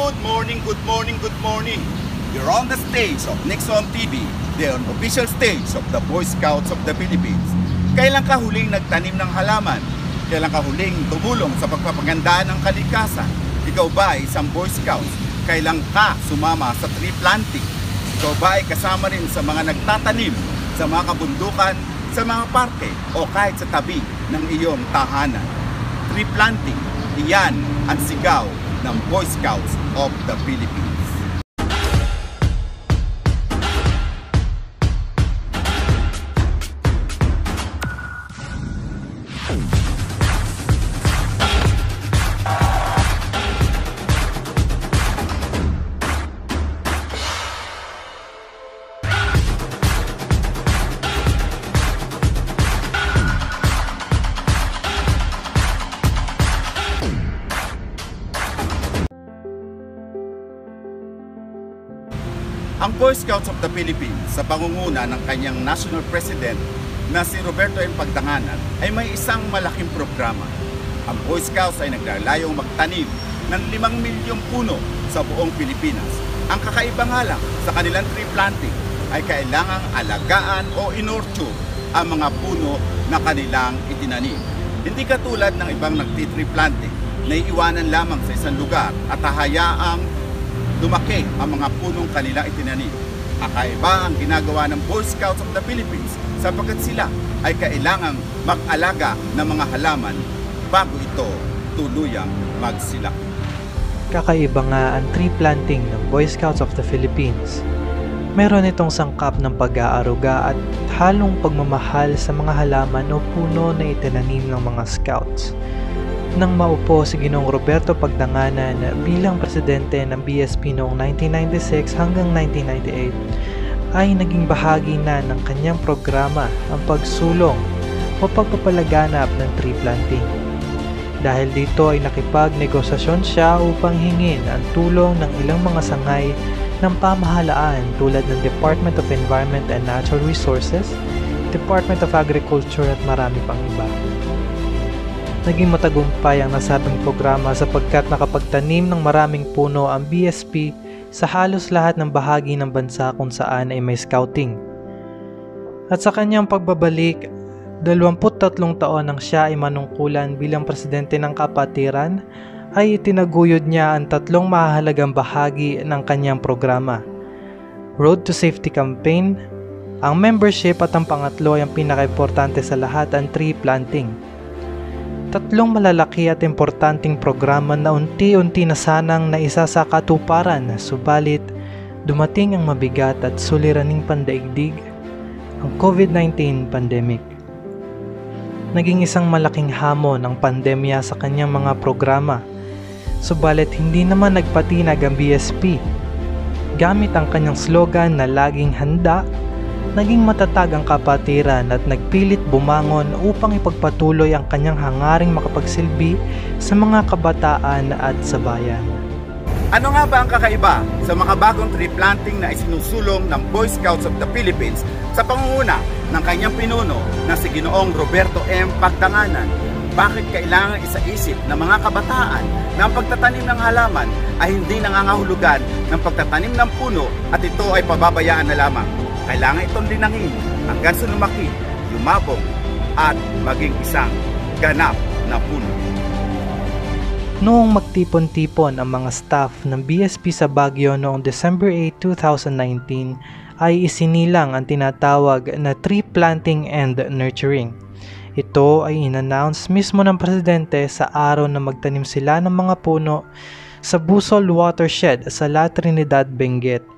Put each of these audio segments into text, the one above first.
Good morning, good morning, good morning. You're on the stage of Nixon TV, the unofficial stage of the Boy Scouts of the Philippines. Kailan ka huling nagtanim ng halaman? Kailan ka huling tumulong sa pagpapaganda ng kalikasan? Ikaw ba ay isang Boy Scouts? Kailan ka sumama sa tree planting? Ikaw ba ay kasama rin sa mga nagtatanim sa mga kabundukan, sa mga parke o kahit sa tabi ng iyong tahanan? Tree planting, iyan ang sigaw ng Boy Scouts of the Philippines. Ang Boy Scouts of the Philippines sa pangunguna ng kanyang National President na si Roberto M. Pagdanganan ay may isang malaking programa. Ang Boy Scouts ay naglalayong magtanim ng 5 milyong puno sa buong Pilipinas. Ang kakaiba nga lang sa kanilang tree planting ay kailangang alagaan o inurture ang mga puno na kanilang itinanim. Hindi katulad ng ibang nagti-tree planting na iiwanan lamang sa isang lugar at hahayaang lumaki ang mga punong kanila itinanim. Kakaiba ang ginagawa ng Boy Scouts of the Philippines sapagkat sila ay kailangang mag-alaga ng mga halaman bago ito tuluyang magsilak. Kakaiba nga ang tree planting ng Boy Scouts of the Philippines. Meron itong sangkap ng pag-aaruga at halong pagmamahal sa mga halaman o puno na itinanim ng mga Scouts. Nang maupo si Ginoong Roberto Pagdanganan bilang presidente ng BSP noong 1996 hanggang 1998, ay naging bahagi na ng kanyang programa ang pagsulong o pagpapalaganap ng tree planting. Dahil dito ay nakipag-negosasyon siya upang hingin ang tulong ng ilang mga sangay ng pamahalaan tulad ng Department of Environment and Natural Resources, Department of Agriculture at marami pang iba. Naging matagumpay ang nasabing programa sapagkat nakapagtanim ng maraming puno ang BSP sa halos lahat ng bahagi ng bansa kung saan ay may scouting. At sa kanyang pagbabalik, 23 taon nang siya ay manungkulan bilang presidente ng kapatiran, ay itinaguyod niya ang 3 mahalagang bahagi ng kanyang programa. Road to Safety Campaign, ang membership at ang pangatlo ay ang pinaka-importante sa lahat, ang tree planting. 3 malalaki at importanteng programa na unti-unti na sanang naisa sa katuparan, subalit dumating ang mabigat at suliraning pandaigdig, ang COVID-19 pandemic. Naging isang malaking hamon ang pandemya sa kanyang mga programa, subalit hindi naman nagpatinag ang BSP. Gamit ang kanyang slogan na laging handa, naging matatag ang kapatiran at nagpilit bumangon upang ipagpatuloy ang kanyang hangaring makapagsilbi sa mga kabataan at sa bayan. Ano nga ba ang kakaiba sa mga bagong tree planting na isinusulong ng Boy Scouts of the Philippines sa pangunguna ng kanyang pinuno na si Ginoong Roberto M. Pagdanganan? Bakit kailangan isaisip ng mga kabataan na ang pagtatanim ng halaman ay hindi nangangahulugan ng pagtatanim ng puno at ito ay pababayaan na lamang? Kailangan itong linangin hanggang sa lumaki, lumabong at maging isang ganap na puno. Noong magtipon-tipon ang mga staff ng BSP sa Baguio noong December 8, 2019, ay isinilang ang tinatawag na tree planting and nurturing. Ito ay in-announce mismo ng presidente sa araw na magtanim sila ng mga puno sa Busol Watershed sa La Trinidad, Benguet.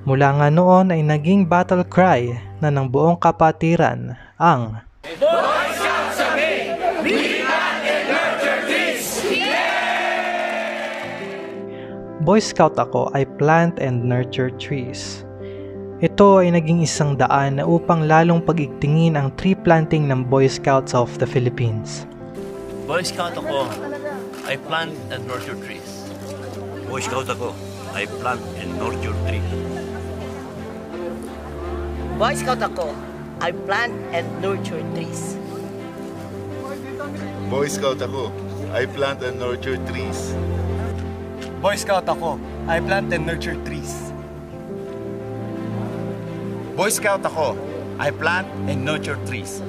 Mula nga noon ay naging battle cry na ng buong kapatiran ang Boy Scouts kami! We plant and nurture trees! Boy Scout ako, I plant and nurture trees. Ito ay naging isang daan upang lalong pag-igtingin ang tree planting ng Boy Scouts of the Philippines. Boy Scout ako, I plant and nurture trees. Boy Scout ako, I plant and nurture trees. Boy Scout ako, I plant and nurture trees. Boy Scout ako, I plant and nurture trees. Boy Scout ako, I plant and nurture trees. Boy Scout ako. I plant and nurture trees.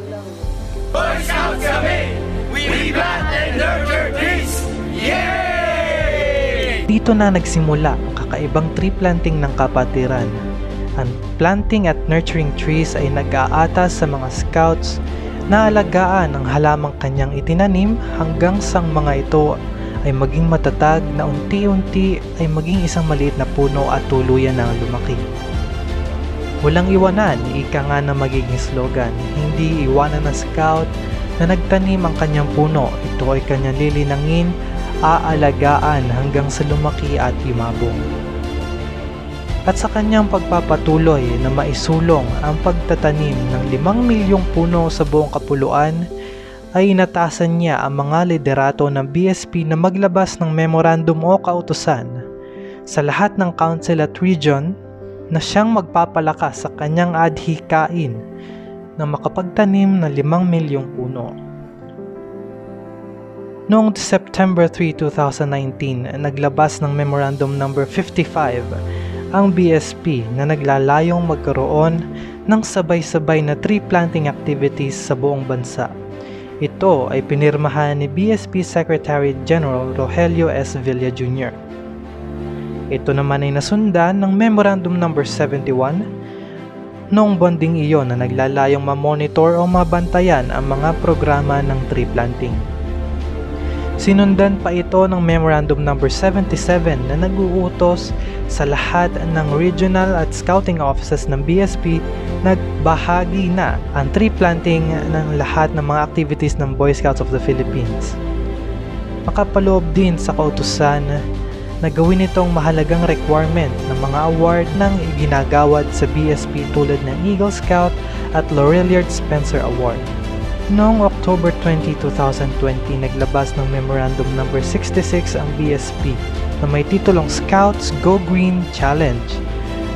Boy Scouts kami! We plant and nurture trees! Yay! Dito na nagsimula ang kakaibang tree planting ng kapatiran. Ang planting at nurturing trees ay nag-aatas sa mga scouts na alagaan ang halamang kanyang itinanim hanggang sang mga ito ay maging matatag na unti-unti ay maging isang maliit na puno at tuluyan na lumaki. Walang iwanan, ika nga na magiging slogan, hindi iwanan ng scout na nagtanim ang kanyang puno. Ito ay kanyang lilinangin, aalagaan hanggang sa lumaki at yumabong. At sa kanyang pagpapatuloy na maisulong ang pagtatanim ng 5 milyong puno sa buong kapuluan, ay inatasan niya ang mga liderato ng BSP na maglabas ng memorandum o kautusan sa lahat ng council at region na siyang magpapalakas sa kanyang adhikain na makapagtanim ng 5 milyong puno. Noong September 3, 2019, naglabas ng Memorandum No. 55 ang BSP na naglalayong magkaroon ng sabay-sabay na tree planting activities sa buong bansa. Ito ay pinirmahan ni BSP Secretary General Rogelio S. Villa Jr. Ito naman ay nasundan ng Memorandum No. 71 noong bonding iyon na naglalayong mamonitor o mabantayan ang mga programa ng tree planting. Sinundan pa ito ng Memorandum No. 77 na nag-uutos sa lahat ng regional at scouting offices ng BSP na bahagi na ang tree planting ng lahat ng mga activities ng Boy Scouts of the Philippines. Makapaloob din sa kautusan na gawin itong mahalagang requirement ng mga award ng iginagawad sa BSP tulad ng Eagle Scout at Laureliard Spencer Award. Noong October 20, 2020, naglabas ng Memorandum No. 66 ang BSP na may titulong Scouts Go Green Challenge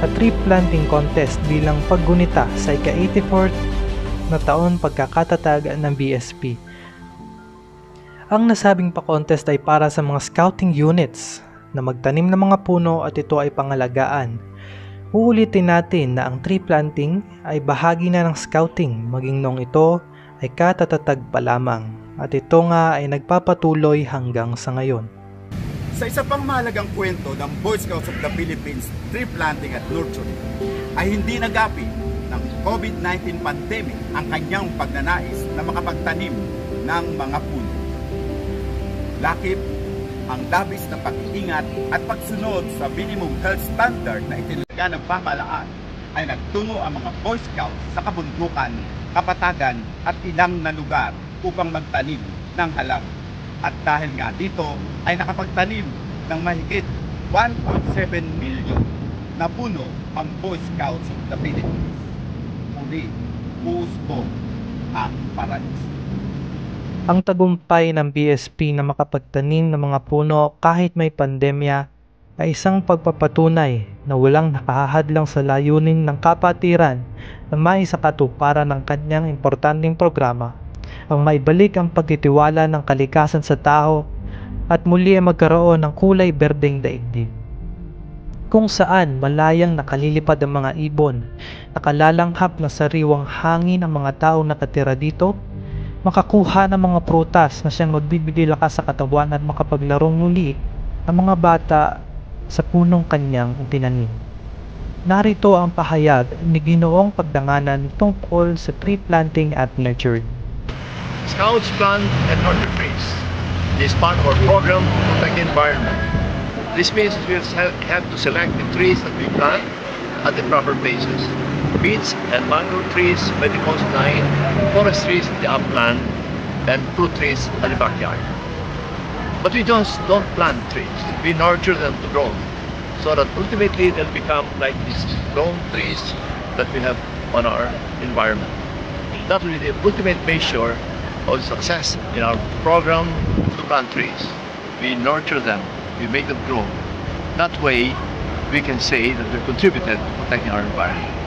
at tree planting contest bilang paggunita sa ika-84th na taon pagkakatatag ng BSP. Ang nasabing pa-contest ay para sa mga scouting units na magtanim ng mga puno at ito ay pangalagaan. Uulitin natin na ang tree planting ay bahagi na ng scouting maging noong ito ay katatatag pa lamang at ito nga ay nagpapatuloy hanggang sa ngayon. Sa isa pang mahalagang kwento ng Boy Scouts of the Philippines tree planting at nurturing ay hindi nagapi ng COVID-19 pandemic ang kanyang pagnanais na makapagtanim ng mga puno. Lakip ang labis na pag-iingat at pagsunod sa minimum health standard na itinalaga ng pamahalaan ay nagtungo ang mga Boy Scouts sa kabundukan, kapatagan at ilang na lugar upang magtanim ng halam. At dahil nga dito ay nakapagtanim ng mahigit 1.7 milyon na puno ang Boy Scouts of the Philippines. Muli, gusto ang paraiso. Ang tagumpay ng BSP na makapagtanim ng mga puno kahit may pandemya ay isang pagpapatunay na walang nakahahadlang sa layunin ng kapatiran na maisakatuparan ng kanyang importanteng programa ang maibalik ang pagtitiwala ng kalikasan sa tao at muli ay magkaroon ng kulay berdeng daigdig. Kung saan malayang nakalilipad ang mga ibon, nakalalanghap na sariwang hangin ang mga taong nakatira dito, makakuha ng mga prutas na siyang magbibigay lakas sa katawan at makapaglarong muli ang mga bata sa punong kanyang tinanim. Narito ang pahayag ni Ginoong Pagdanganan tungkol sa tree planting at nurturing. Scouts plant and nurture trees. This is part of our program to protect the environment. This means we have to select the trees that we plant at the proper places. Beech and mangrove trees by the coastline, forest trees in the upland, and fruit trees at the backyard. But we just don't plant trees. We nurture them to grow, so that ultimately they'll become like these grown trees that we have on our environment. That will be the ultimate measure of success in our program to plant trees. We nurture them, we make them grow. That way, we can say that we've contributed to protecting our environment.